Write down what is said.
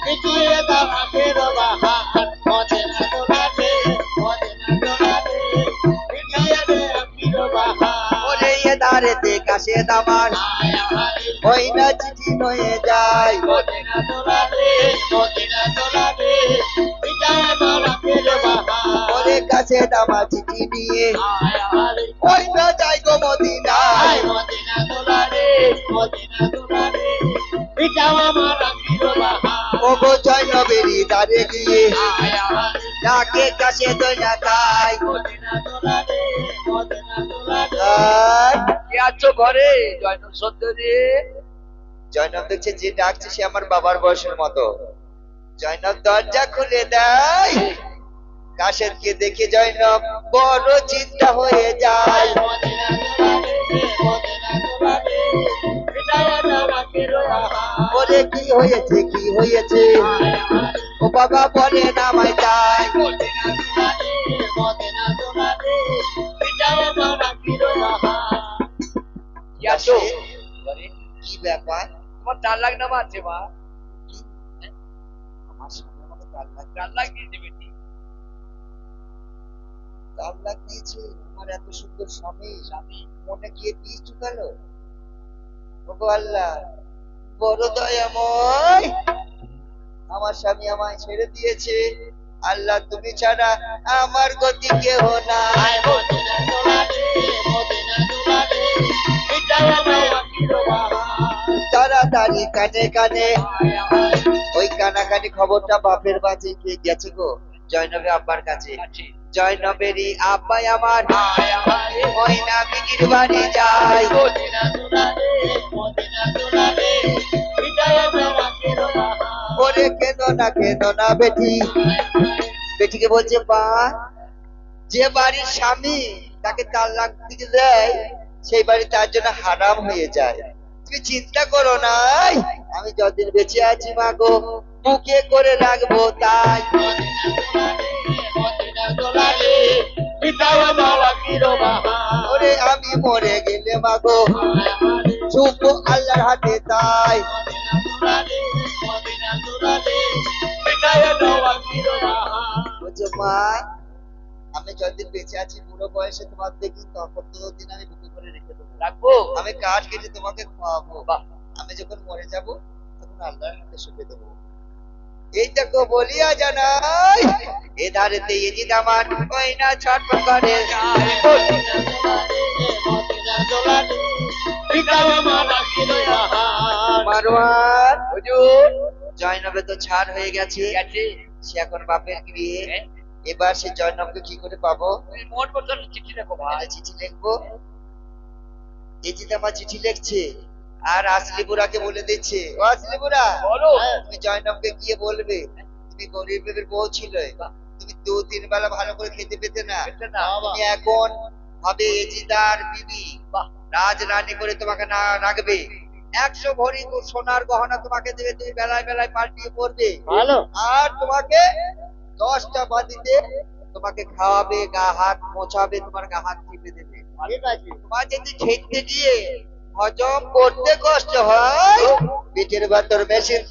মিটিয়ে দাও আখের বাহার মদিনা দোলাতে মিটিয়ে দে আখির বাহার ওরে এ ধারেতে কাশে দামান ওই না চিঠি নয়ে যায় মদিনা দোলাতে মিটায়ে দাও আখের বাহার ওরে কাছে দামা চিঠি নিয়ে ওই না যাই গো মদিনায় মদিনা দোলাতে মিটাও আমার আখির বাহার ও গো জয়নবেরি দ্বারে গিয়ে ডাকে কাছে দইনা তাই কে আছো ঘরে? জয়নব সুন্দরী। জয়নব দেখছে যে ডাকছে সে আমার বাবার বয়সের মতো। জয়নব দরজা খুলে দেয়। কাশেদকে দেখে জয়নব বড় চিন্তা হয়ে যায়। বলে কি হয়েছে কি হয়েছে? ও বাবা বলে নামায় যায়। কি আছো? কি ব্যাপার? তোমার 4 লাখ নামা আছে মা। আমার সামনে আমাকে 4 লাখ 4 লাখ দিয়েছে বেটি। 4 লাখ দিয়েছে আমার এত সুন্দর স্বামী মনে গিয়ে পিস ঢুকালো। ওগো আল্লাহ বড় দয়াময়, আমার স্বামী আমায় ছেড়ে দিয়েছে। আল্লাহ তুমি ছাড়া আমার গতি কেহ নাই। তাড়াতাড়ি কানে কানে ওই কানাকানি খবরটা বাপের বাড়ি গেছে গো জয়নবের আব্বার কাছে। জয়নবেরই আব্বাই আমার ওই না বিটির বাড়ি যায়। ওরে কেন না বেটি। বেটিকে বলছে বা যে বাড়ির স্বামী তাকে 4 লাখ দিতে দেয় সেই বাড়ি তার জন্য হারাম হয়ে যায়। তুমি চিন্তা করো নাই, আমি যতদিন বেঁচে আছি মা গো বুকে করে রাখবো তাই। ওরে আমি মরে গেলে মা গো ছুপো আল্লাহর হাতে তাই। বলছে মা আমি যতদিন বেঁচে আছি বুড়ো বয়সে তোমার দেখি তখন ততদিন আমি বুকে করে রেখে দেবো, রাখবো। আমি কাঠ কেটে তোমাকে খাওয়াবো। আমি যখন মরে যাব তখন আল্লাহর হাতে শুকে দেবো। এই দেখো বলিয়া জানাই এ ধারেতে এজিদ আমার ওই না ছটফট করে মারওয়ান হুজুর। জয়নবে তো ছাড় হয়ে গেছে, সে এখন বাপের গৃহে। এবার সে জয়নবকে কি করে পাবো? মোট বছর চিঠি লেখো ভাই। একটা চিঠি লিখবো। এজিদ আমার চিঠি লিখছে আর আসলিপুরাকে বলে দিচ্ছে, ও আসলিপুরা বলো। তুমি জয়নবকে গিয়ে বলবে তুমি গরিবের বউ ছিল, তুমি 2-3 বেলা ভালো করে খেতে পেতে না, তুমি এখন হবে এজিদার বিবি, রাজ রানী করে তোমাকে না রাখবে। 100 ভরি সোনার গহনা তোমাকে দেবে, তুমি বেলায় বেলায় পাল্টিয়ে পড়বে আর তোমাকে 10টা বাদিতে তোমাকে খাওয়াবে, গা হাত মোছাবে, তোমার গা হাত টিপে দেবে। তোমার যদি খেতে গিয়ে হজম করতে কষ্ট হয় পেটের ভেতর মেশিন